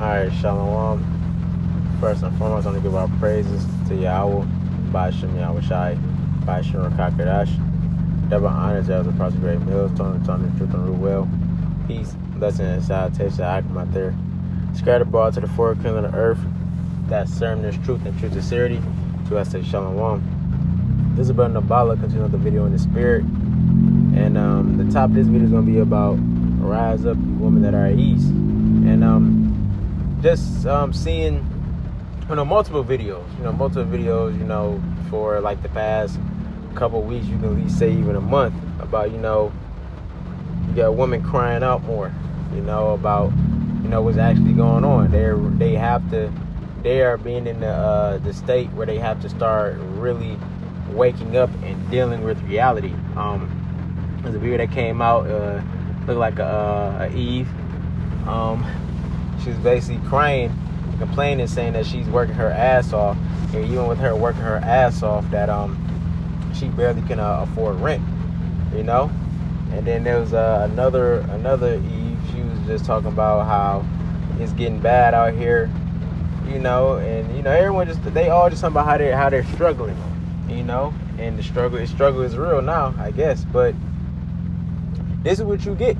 Alright, Shalom. First and foremost, I want to give our praises to Yahweh, Ba'ashem Yahweh Shai, Ba'ashem Rakakadash. Double honors as the Prosperate Mills, Tony, Truth, and Ruel. Peace, blessing, and salutation. I come out there. Scattered abroad to the four corners of the earth that serve this truth and true sincerity. So I say Shalom. This is Brother Nabala, continue the video in the spirit. And the top of this video is going to be about rise up, you women that are at ease. And just seeing, multiple videos, for like the past couple weeks, you can at least say even a month, about, you got women crying out more, about, what's actually going on. They are being in the state where they have to start really waking up and dealing with reality. There's a video that came out, looked like a Eve. She was basically crying, complaining, saying that she's working her ass off, and even with her working her ass off, that she barely can afford rent, And then there was another Eve. She was just talking about how it's getting bad out here, and everyone they all just talking about how they're struggling, and the struggle is real now, I guess. But this is what you get.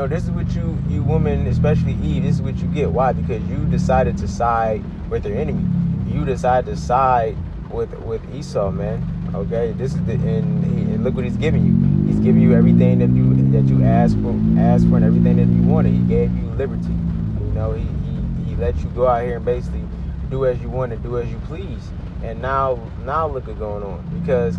This is what you women, especially Eve, this is what you get. Why? Because you decided to side with your enemy. You decided to side with Esau, man. Okay, this is and look what he's giving you. He's giving you everything that you asked for, and everything that you wanted. He gave you liberty. He let you go out here and basically do as you want and do as you please. And now look what's going on. Because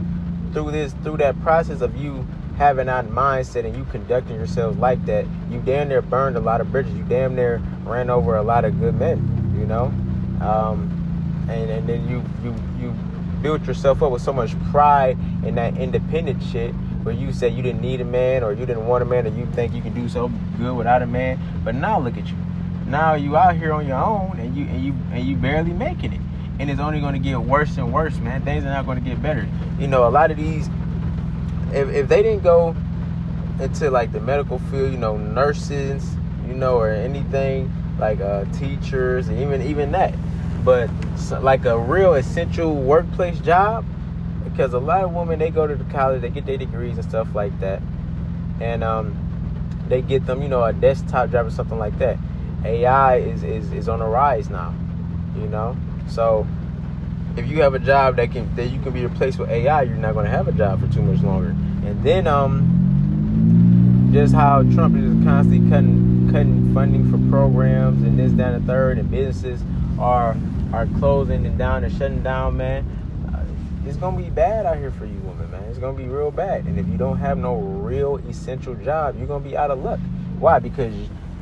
through that process of you having that mindset and you conducting yourselves like that, you damn near burned a lot of bridges. You damn near ran over a lot of good men, and then you built yourself up with so much pride in that independent shit, where you said you didn't need a man, or you didn't want a man, or you think you can do so good without a man. But now look at you. Now you out here on your own, and you barely making it, and it's only going to get worse and worse, man. Things are not going to get better. A lot of these, if they didn't go into like the medical field, nurses, or anything like teachers, and even that, but like a real essential workplace job, because a lot of women, they go to the college, they get their degrees and stuff like that, and they get them, a desktop job or something like that. AI is on the rise now, so if you have a job that you can be replaced with AI, you're not going to have a job for too much longer. And then just how Trump is constantly cutting funding for programs and this, that, and the third, and businesses are closing and down and shutting down, man. It's going to be bad out here for you women, man. It's going to be real bad. And if you don't have no real essential job, you're going to be out of luck. Why? Because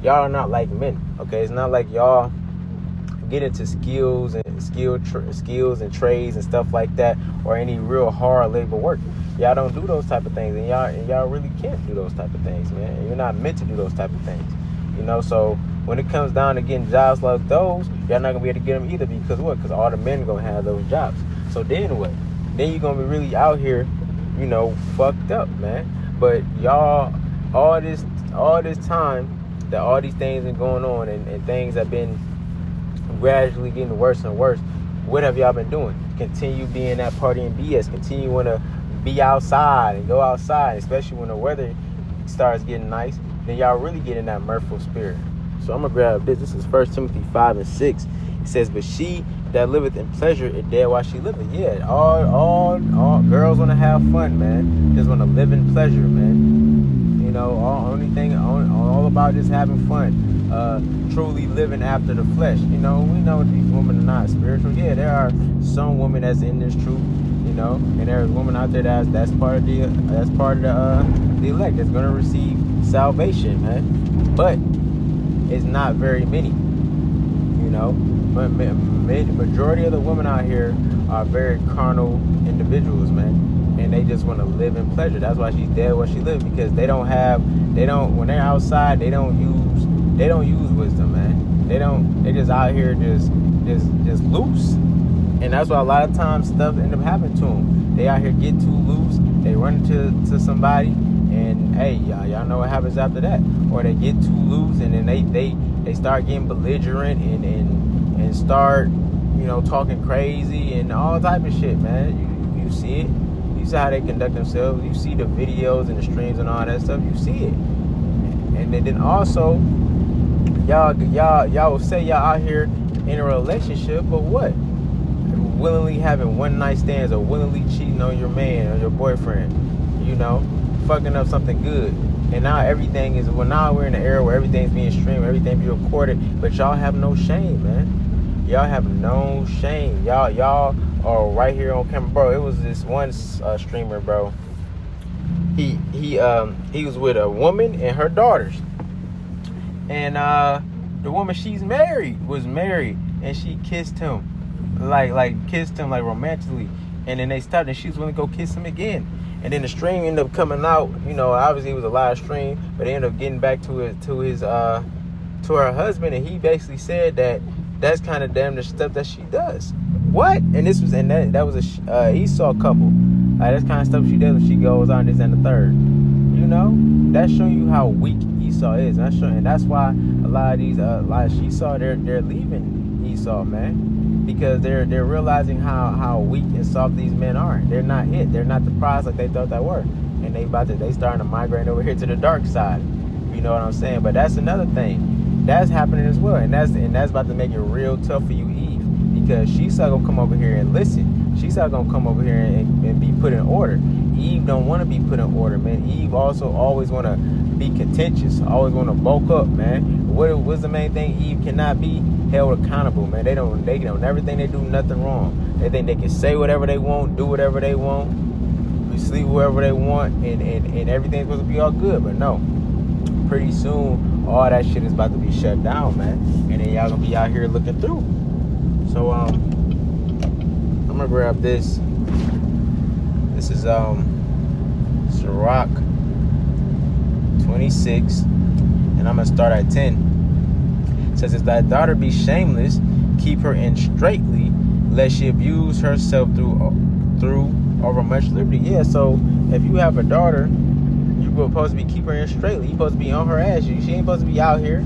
y'all are not like men, okay? It's not like y'all get into skills and trades and stuff like that, or any real hard labor work. Y'all don't do those type of things, and y'all really can't do those type of things, man. And you're not meant to do those type of things, So when it comes down to getting jobs like those, y'all not gonna be able to get them either. Because what? Because all the men are gonna have those jobs. So then what? Then you're gonna be really out here, fucked up, man. But y'all, all this time that all these things been going on, and things have been gradually getting worse and worse, what have y'all been doing? Continue being that party and BS. Continue want to be outside and go outside, especially when the weather starts getting nice. Then y'all really get in that mirthful spirit. So I'm gonna grab this. This is 1 Timothy 5:6. It says, "But she that liveth in pleasure is dead while she liveth." Yeah, all girls want to have fun, man. Just want to live in pleasure, man. All about just having fun. Truly living after the flesh. We know these women are not spiritual. Yeah, there are some women that's in this truth, and there's women out there that's part of the elect that's gonna receive salvation, man. But it's not very many, But majority of the women out here are very carnal individuals, man. And they just want to live in pleasure. That's why she's dead where she lives, because when they're outside, they don't use wisdom, man. They just out here just loose. And that's why a lot of times stuff end up happening to them. They out here get too loose, they run into somebody, and and hey, y'all know what happens after that. Or they get too loose, and then they start getting belligerent and start, talking crazy and all type of shit, man. You see it. You see how they conduct themselves. You see the videos and the streams and all that stuff. You see it. And then also, y'all will say y'all out here in a relationship, but what? Willingly having one night stands or willingly cheating on your man or your boyfriend, fucking up something good. And now everything is, now we're in an era where everything's being streamed, everything being recorded, but y'all have no shame, man. Y'all have no shame. Y'all are right here on camera, bro. It was this one streamer, bro. He was with a woman and her daughters, and the woman was married, and she kissed him, kissed him romantically, and then they stopped, and she was willing to go kiss him again, and then the stream ended up coming out. Obviously it was a live stream, but they ended up getting back to her husband, and he basically said that that's kind of damn the stuff that she does. What? And that was a Esau couple. That's kind of stuff she does when she goes on this and the third. That's showing you how weak Esau is. And that's why a lot of these Esau, they're leaving Esau, man, because they're realizing how weak and soft these men are. They're not it. They're not the prize like they thought they were, and they starting to migrate over here to the dark side. You know what I'm saying? But that's another thing that's happening as well, and that's about to make it real tough for you, Eve, because she's not gonna come over here and listen. She's not gonna come over here and be put in order. Eve don't want to be put in order, man. Eve also always want to be contentious, always want to bulk up, man. What's the main thing? Eve cannot be held accountable, man. They don't never think they do nothing wrong. They think they can say whatever they want, do whatever they want, sleep wherever they want, and everything's supposed to be all good. But no, pretty soon all that shit is about to be shut down, man. And then y'all gonna be out here looking through. So I'm gonna grab this. This is Sirach 26, and I'm gonna start at 10. It says, "If thy daughter be shameless, keep her in straitly, lest she abuse herself through over much liberty." Yeah, so if you have a daughter, you're supposed to be keep her in straitly. You're supposed to be on her ass. She ain't supposed to be out here.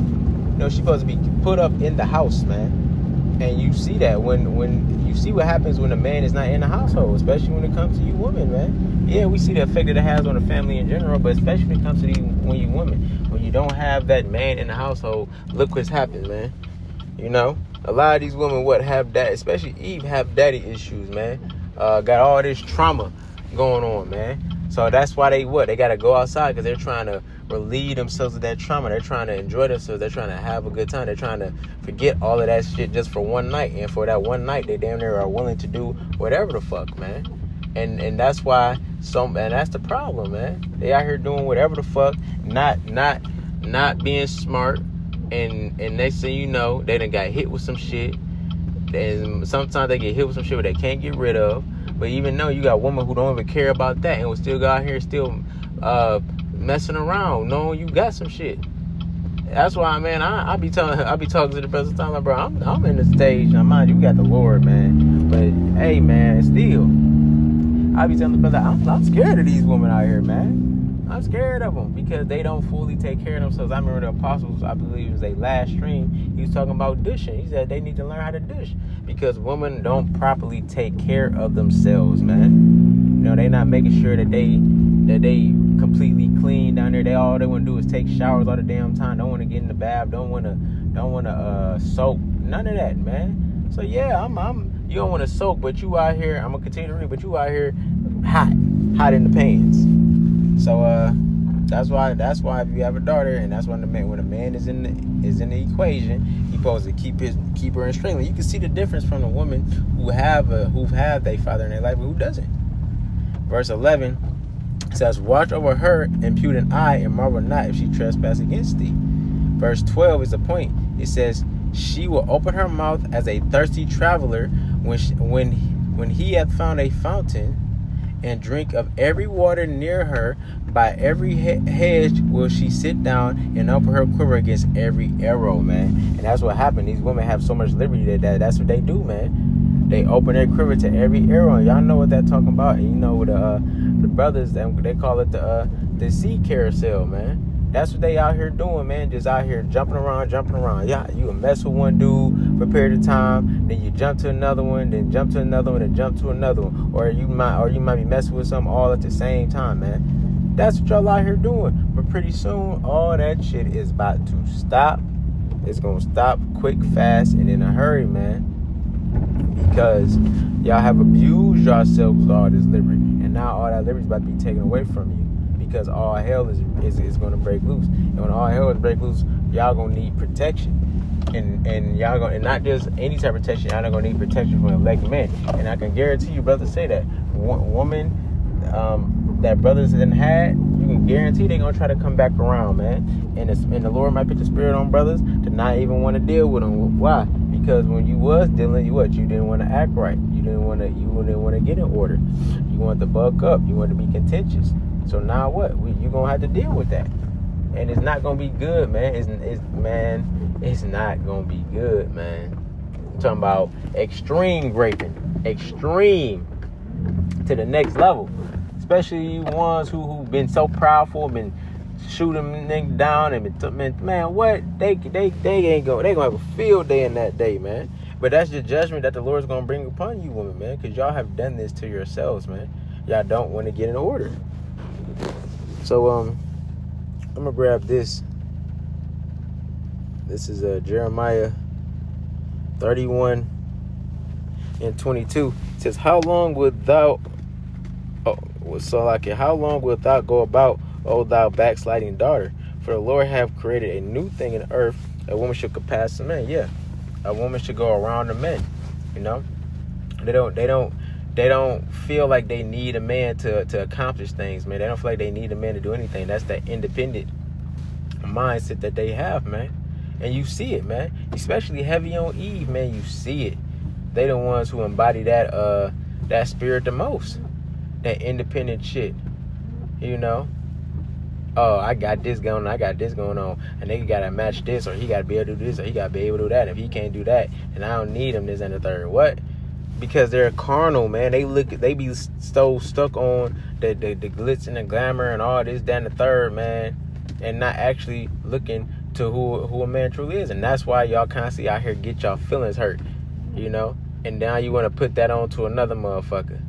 She's supposed to be put up in the house, man. And you see that when you see what happens when a man is not in the household, especially when it comes to you women, man. Yeah, we see the effect that it has on the family in general, but especially when it comes to when you women, when you don't have that man in the household, look what's happened, man. A lot of these women have that, especially Eve, have daddy issues, man. Got all this trauma going on, man. So that's why they got to go outside, because they're trying to relieve themselves of that trauma. They're trying to enjoy themselves. They're trying to have a good time. They're trying to forget all of that shit just for one night. And for that one night, they damn near are willing to do whatever the fuck, man. And that's why and that's the problem, man. They out here doing whatever the fuck, not being smart. And next thing you know, they done got hit with some shit. And sometimes they get hit with some shit that they can't get rid of. But even though you got women who don't even care about that and will still go out here still messing around, knowing you got some shit. That's why, man, I be talking to the brother time, like, bro, I'm in the stage. Now, mind you, got the Lord, man. But hey, man, still, I be telling the brother, I'm scared of these women out here, man. I'm scared of them because they don't fully take care of themselves. I remember the apostles, I believe it was their last stream, he was talking about dishing. He said they need to learn how to dish because women don't properly take care of themselves, man. They not making sure that they completely clean down there. All they want to do is take showers all the damn time. Don't want to get in the bath. Don't want to soak. None of that, man. So yeah, you don't want to soak, but you out here. I'm gonna continue to read, but you out here hot in the pants. So that's why if you have a daughter, and that's when a man is in the equation, he's supposed to keep her in straitly. You can see the difference from the women who have their father in their life and who doesn't. Verse 11 says, "Watch over her, impute an eye, and marvel not if she trespass against thee." Verse 12 is the point. It says, "She will open her mouth as a thirsty traveler when he hath found a fountain, and drink of every water near her. By every hedge will she sit down, and open her quiver against every arrow," man. And that's what happened. These women have so much liberty that's what they do, man. They open their quiver to every arrow. Y'all know what they're talking about. And the brothers, they call it the the sea carousel, man. That's what they out here doing, man. Just out here jumping around. Yeah, you mess with one dude for a period of time, then you jump to another one, then jump to another one, then jump to another one. Or you might be messing with something all at the same time, man. That's what y'all out here doing. But pretty soon, all that shit is about to stop. It's gonna stop quick, fast, and in a hurry, man. Because y'all have abused yourselves with all this liberty, and now all that liberty is about to be taken away from you. Because all hell is going to break loose, and when all hell is break loose, y'all gonna need protection, and y'all gonna, and not just any type of protection. Y'all not gonna need protection from elected men, and I can guarantee you, brothers, say that woman that brothers didn't had, you can guarantee they're gonna try to come back around, man. And the Lord might put the spirit on brothers to not even want to deal with them. Why? Because when you was dealing, you didn't want to act right. You didn't want to get in order. You wanted to buck up. You wanted to be contentious. So now what? You're going to have to deal with that. And it's not going to be good, man. It's not going to be good, man. I'm talking about extreme raping. Extreme to the next level. Especially you ones who've been so proudful, been shooting niggas down and man, what? They ain't going to have a field day in that day, man. But that's the judgment that the Lord's going to bring upon you, women, man. Because y'all have done this to yourselves, man. Y'all don't want to get in order. So, I'm going to grab this. This is Jeremiah 31 and 22. It says, how long wilt thou go about, O thou backsliding daughter? For the Lord hath created a new thing in the earth. A woman should compass a man. Yeah, a woman should go around the men. You know, they don't feel like they need a man to accomplish things, man. They don't feel like they need a man to do anything. That's that independent mindset that they have, man. And you see it, man. Especially heavy on Eve, man. You see it. They the ones who embody that spirit the most. That independent shit. You know? Oh, I got this going on. And they gotta match this, or he gotta be able to do this, or he gotta be able to do that. If he can't do that, and I don't need him, this and the third. What? Because they're carnal, man. They be so stuck on the glitz and the glamour and all this, that, and the third, man. And not actually looking to who a man truly is. And that's why y'all constantly out here get y'all feelings hurt, you know? And now you want to put that on to another motherfucker,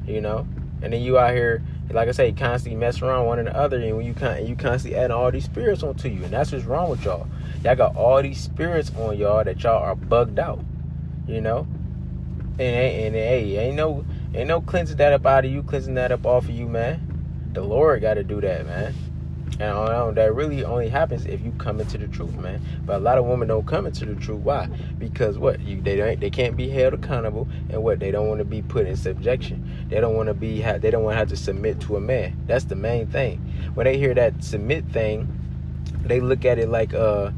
you know? And then you out here, like I say, constantly mess around one and the other, and when you constantly adding all these spirits onto you. And that's what's wrong with y'all. Y'all got all these spirits on y'all that y'all are bugged out, you know? And hey, ain't no cleansing that up out of you, cleansing that up off of you, man. The Lord got to do that, man. And that really only happens if you come into the truth, man. But a lot of women don't come into the truth. Why? Because what? They can't be held accountable, and what? They don't want to be put in subjection. They don't want to have to submit to a man. That's the main thing. When they hear that submit thing, they look at it like a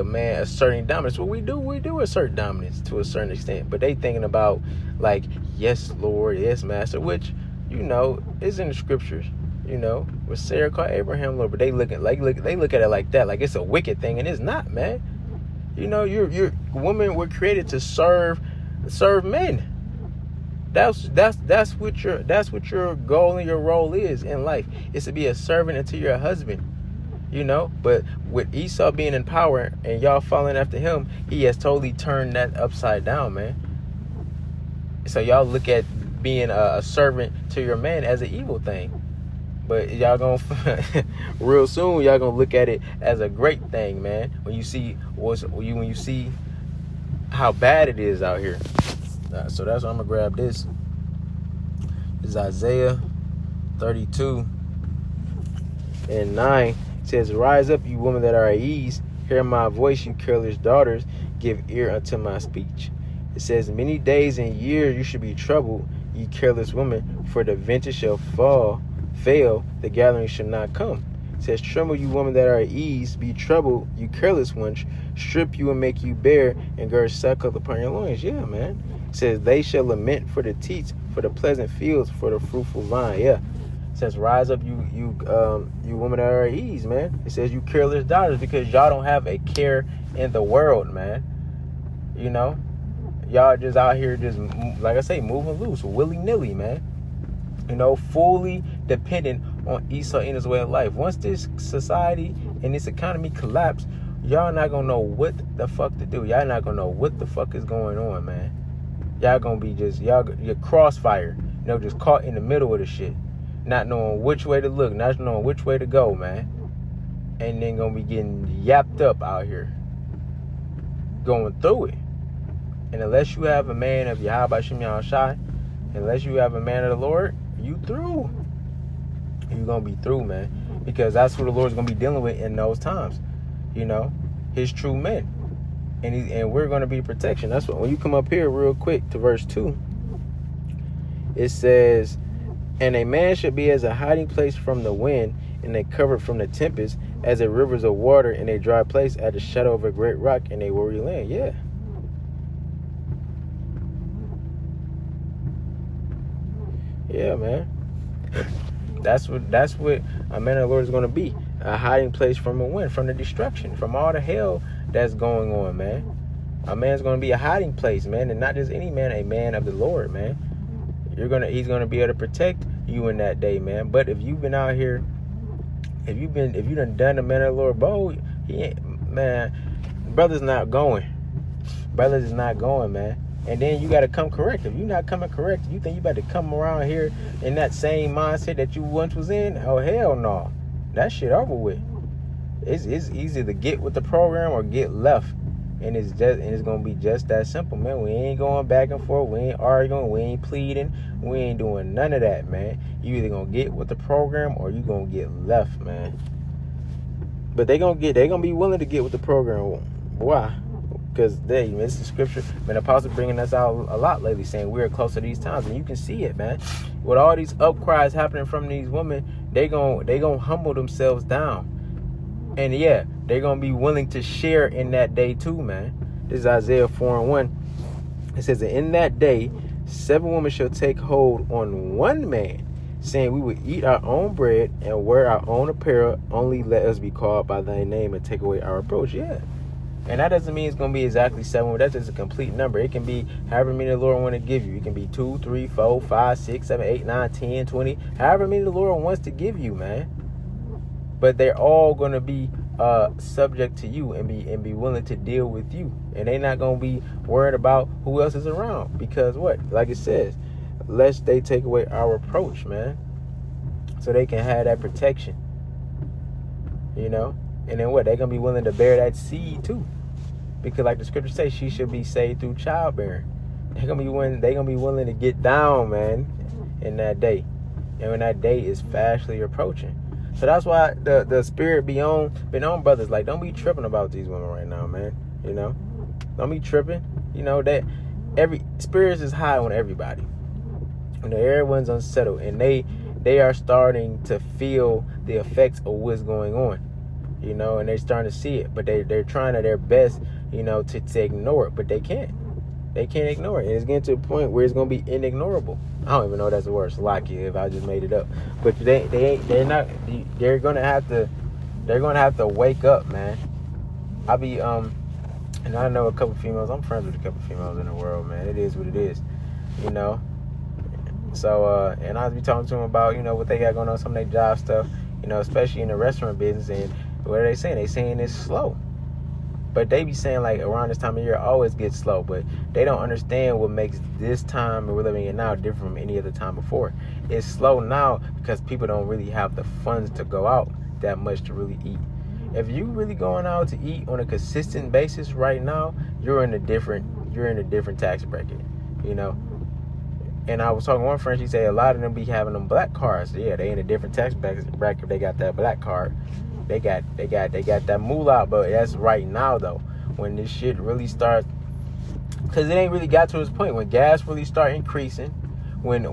man asserting dominance. What we do assert dominance to a certain extent, but they thinking about like, yes, Lord, yes, Master, which, you know, is in the scriptures, you know, with Sarah called Abraham Lord, but they look at it like that, like it's a wicked thing, and it's not, man. You know, you're women were created to serve men. That's what your goal and your role is in life. Is to be a servant unto your husband. You know, but with Esau being in power and y'all following after him, he has totally turned that upside down, man. So y'all look at being a servant to your man as an evil thing, but y'all gonna real soon y'all gonna look at it as a great thing, man. When you see how bad it is out here. So that's why I'm gonna grab this. This is Isaiah 32 and 9. It says, rise up, you women that are at ease. Hear my voice, you careless daughters. Give ear unto my speech. It says, many days and years you should be troubled, ye careless women, for the vintage shall fail, the gathering shall not come. It says, tremble, you women that are at ease. Be troubled, you careless ones. Strip you and make you bare, and gird sackcloth upon your loins. Yeah, man. It says, they shall lament for the teats, for the pleasant fields, for the fruitful vine. Yeah. It says, rise up, you women that are at ease, man. It says, you careless daughters, because y'all don't have a care in the world, man. You know, y'all just out here, just like I say, moving loose, willy nilly, man. fully dependent on Esau and his way of life. Once this society and this economy collapse, y'all not gonna know what the fuck to do. Y'all not gonna know what the fuck is going on, man. Y'all gonna be you're crossfire, just caught in the middle of the shit, not knowing which way to look, not knowing which way to go, man. And then gonna be getting yapped up out here, going through it. And unless you have a man of Yahweh Shem Yahushai, unless you have a man of the Lord, you through. You're gonna be through, man, because that's who the Lord's gonna be dealing with in those times. His true men, and we're gonna be protection. That's what when you come up here real quick to verse 2, it says, "And a man should be as a hiding place from the wind, and a cover from the tempest, as a rivers of water in a dry place, at the shadow of a great rock in a weary land." Yeah. Yeah, man. That's what a man of the Lord is going to be. A hiding place from a wind, from the destruction, from all the hell that's going on, man. A man's going to be a hiding place, man. And not just any man, a man of the Lord, man. He's going to be able to protect you in that day, man. But if you've been out here, if you done the man of the Lord, bro, brother's not going. Brothers is not going, man. And then you got to come correct. If you're not coming correct, you think you about to come around here in that same mindset that you once was in? Oh, hell no. That shit over with. It's easy to get with the program or get left. And it's going to be just that simple, man. We ain't going back and forth. We ain't arguing. We ain't pleading. We ain't doing none of that, man. You either going to get with the program or you going to get left, man. But they going to be willing to get with the program. Why? Because it's the scripture. Man, the apostle bringing us out a lot lately, saying we're close to these times, and you can see it, man. With all these upcries happening from these women, they gonna humble themselves down, and yeah, they're gonna be willing to share in that day too, man. This is Isaiah 4:1. It says that in that day, 7 women shall take hold on one man, saying, "We will eat our own bread and wear our own apparel. Only let us be called by thy name and take away our reproach." Yeah. And that doesn't mean it's going to be exactly 7. That's just a complete number. It can be however many the Lord want to give you. It can be 2, 3, 4, 5, 6, 7, 8, 9, 10, 20. However many the Lord wants to give you, man. But they're all going to be subject to you and be willing to deal with you. And they're not going to be worried about who else is around. Because what? Like it says, lest they take away our reproach, man. So they can have that protection. And then what? They're going to be willing to bear that seed too. Because like the scripture says, she should be saved through childbearing. They're gonna be willing to get down, man, in that day. And when that day is fastly approaching. So that's why the spirit been on brothers. Like, don't be tripping about these women right now, man. Don't be tripping. That every spirits is high on everybody. Everyone's unsettled, and they are starting to feel the effects of what's going on. And they're starting to see it, but they're trying their best, to ignore it, but they can't. They can't ignore it. And it's getting to a point where it's gonna be inignorable. I don't even know if that's the word. Slack you if I just made it up. But they're gonna have to wake up, man. And I know a couple females. I'm friends with a couple females in the world, man. It is what it is, So and I'll be talking to them about what they got going on, some of their job stuff, especially in the restaurant business. And what are they saying? They saying it's slow. But they be saying like around this time of year it always gets slow. But they don't understand what makes this time that we're living in now different from any other time before. It's slow now because people don't really have the funds to go out that much to really eat. If you really going out to eat on a consistent basis right now, you're in a different tax bracket, And I was talking to one friend, she said a lot of them be having them black cards. Yeah, they in a different tax bracket if they got that black card. They got that moolah, but that's right now though. When this shit really starts, because it ain't really got to this point. When gas really start increasing, when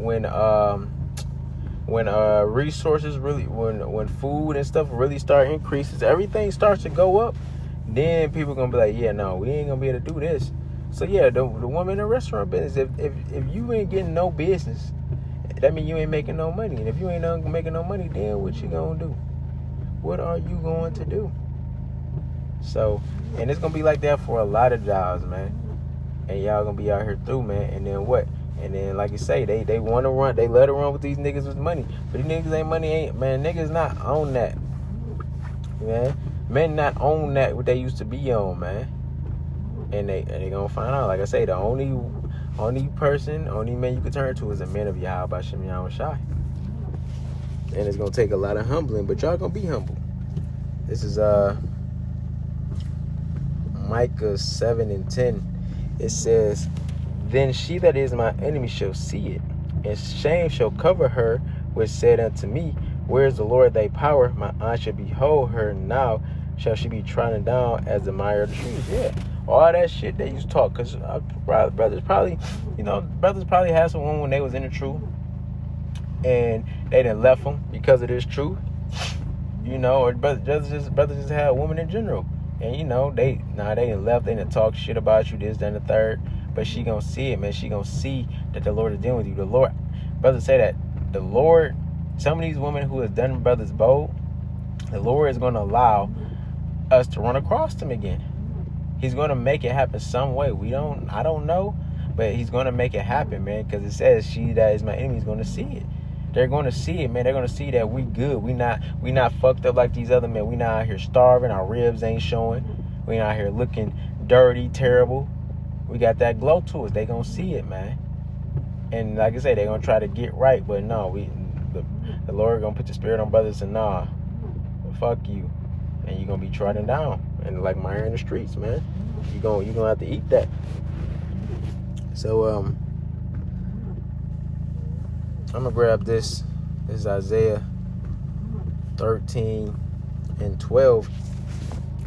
resources really, when food and stuff really start increases, everything starts to go up. Then people gonna be like, yeah, no, we ain't gonna be able to do this. So yeah, the woman in the restaurant business, if you ain't getting no business, that means you ain't making no money. And if you ain't making no money, then what you gonna do? What are you going to do? So, and it's gonna be like that for a lot of jobs, man. And y'all gonna be out here through, man. And then what? And then, like you say, they want to run. They let her run with these niggas with money. But these niggas ain't, man, niggas not on that. Man, men not own that what they used to be on, man. And they gonna find out. Like I say, the only man you can turn to is a man of Yahweh Shem Yahweh Shai. And it's gonna take a lot of humbling, but y'all gonna be humble. This is Micah 7:10. It says, "Then she that is my enemy shall see it, and shame shall cover her, which said unto me, Where is the Lord thy power? My eyes shall behold her now. Shall she be trodden down as the mire of the trees?" Yeah, all that shit they used to talk. Because brothers probably had someone when they was in the truth, and they done left them because of this truth. Or brothers just had a woman in general. And, they done left. They done talk shit about you, this, that, and the third. But she gonna see it, man. She gonna see that the Lord is dealing with you. The Lord, brothers say that the Lord, some of these women who has done brothers bold, the Lord is gonna allow us to run across them again. He's gonna make it happen some way. I don't know, but he's gonna make it happen, man. Because it says, "She that is my enemy is gonna see it." They're going to see it, man. They're going to see that we good. We not fucked up like these other men. We not out here starving. Our ribs ain't showing. We not out here looking dirty, terrible. We got that glow to us. They going to see it, man. And like I say, they're going to try to get right. But no, the Lord going to put the spirit on brothers and nah, fuck you. And you're going to be trodden down. And like mire in the streets, man. You're going to have to eat that. So, I'm going to grab this. This is Isaiah 13:12.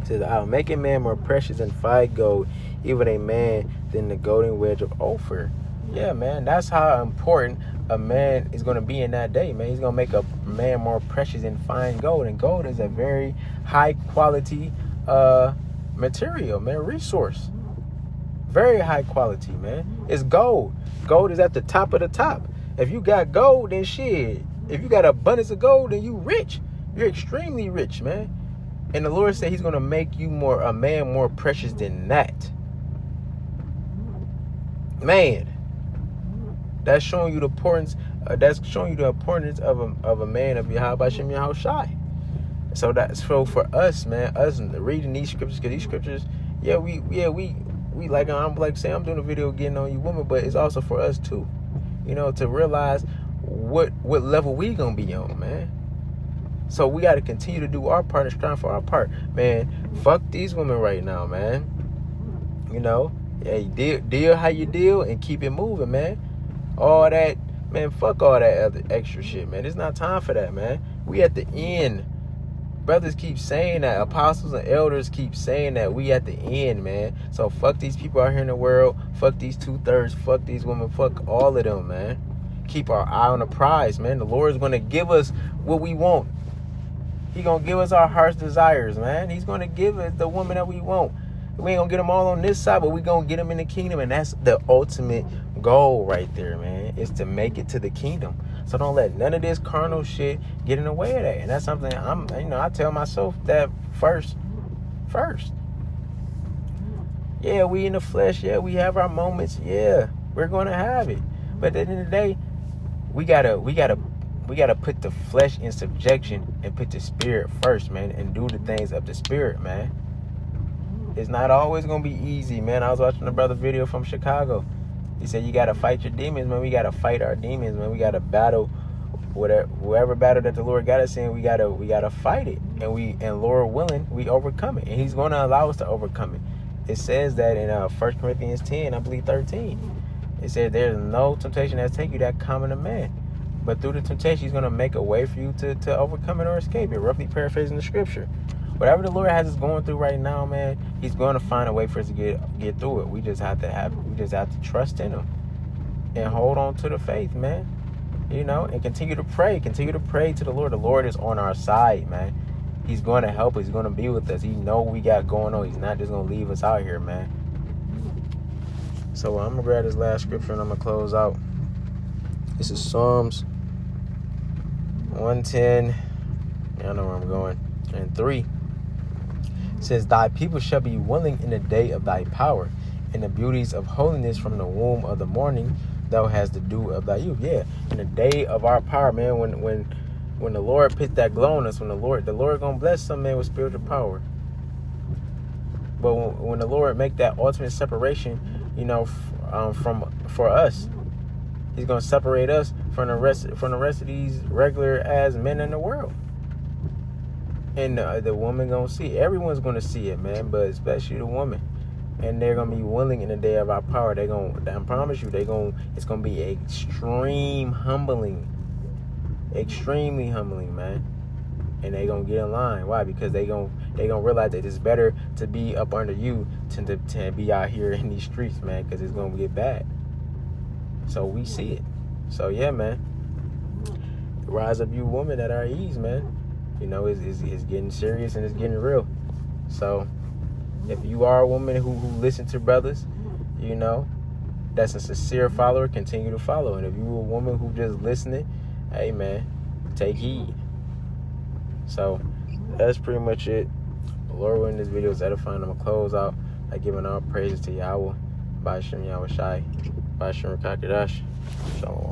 It says, "I'll make a man more precious than fine gold, even a man than the golden wedge of Ophir." Yeah, man, that's how important a man is going to be in that day, man. He's going to make a man more precious than fine gold. And gold is a very high quality material, man, resource. Very high quality, man. It's gold. Gold is at the top of the top. If you got gold, then shit. If you got abundance of gold, then you rich. You're extremely rich, man. And the Lord said he's going to make you a man more precious than that. Man, that's showing you the importance. Of a man of Yahweh Shem Yahweh Shai. So that's for us, man. Us reading these scriptures, because these scriptures, we like, I'm like saying, I'm doing a video getting on you women, but it's also for us too. To realize what level we gonna be on, man. So we got to continue to do our part and strive for our part, man. Fuck these women right now, man. Deal how you deal and keep it moving, man. All that, man. Fuck all that other extra shit, man. It's not time for that, man. We at the end. Brothers keep saying that. Apostles and elders keep saying that. We at the end, man. So fuck these people out here in the world. Fuck these 2/3. Fuck these women. Fuck all of them, man. Keep our eye on the prize, man. The Lord is going to give us what we want. He going to give us our heart's desires, man. He's going to give us the woman that we want. We ain't going to get them all on this side, but we going to get them in the kingdom. And that's the ultimate goal right there, man, is to make it to the kingdom. So don't let none of this carnal shit get in the way of that. And that's something I tell myself that first. Yeah, we in the flesh. Yeah, we have our moments. Yeah, we're going to have it. But at the end of the day, we gotta put the flesh in subjection and put the spirit first, man, and do the things of the spirit, man. It's not always gonna be easy, man. I was watching a brother video from Chicago. He said you gotta fight your demons, man. We gotta fight our demons, man. We gotta battle whatever battle that the Lord got us in. We gotta fight it, and Lord willing, we overcome it, and He's gonna allow us to overcome it. It says that in 1 Corinthians 10, I believe 13. It says there's no temptation that's take you that common to man. But through the temptation, He's going to make a way for you to overcome it or escape it. Roughly paraphrasing the scripture. Whatever the Lord has us going through right now, man, He's going to find a way for us to get through it. We just have to trust in Him and hold on to the faith, man. And continue to pray. Continue to pray to the Lord. The Lord is on our side, man. He's going to help us. He's going to be with us. He knows what we got going on. He's not just going to leave us out here, man. So I'm going to grab this last scripture and I'm going to close out. This is Psalms 110. I know where I'm going. And 3. It says, "Thy people shall be willing in the day of thy power, in the beauties of holiness from the womb of the morning. thou hast to do of thy youth. Yeah, in the day of our power, man, when the Lord put that glow on us, when the Lord gonna bless some man with spiritual power. But when the Lord make that ultimate separation, you know, for us, He's gonna separate us from the rest of these regular ass men in the world. And the woman gonna see it. Everyone's gonna see it, man, but especially the woman. And they're gonna be willing in the day of our power. I promise you, it's gonna be extremely humbling, man. And they gonna get in line. Why? Because they gonna realize that it's better to be up under you to be out here in these streets, man, because it's gonna get bad. So we see it. So yeah, man, rise up, you women at our ease, man. You know, it's getting serious and it's getting real. So if you are a woman who listens to brothers, you know, that's a sincere follower, continue to follow. And if you a woman who just listening, hey man, take heed. So that's pretty much it. The Lord willing, this video is edifying. I'm gonna close out by giving all praises to Yahweh, by Shem Yahweh Shai, by Shem Kakadash. Shalom.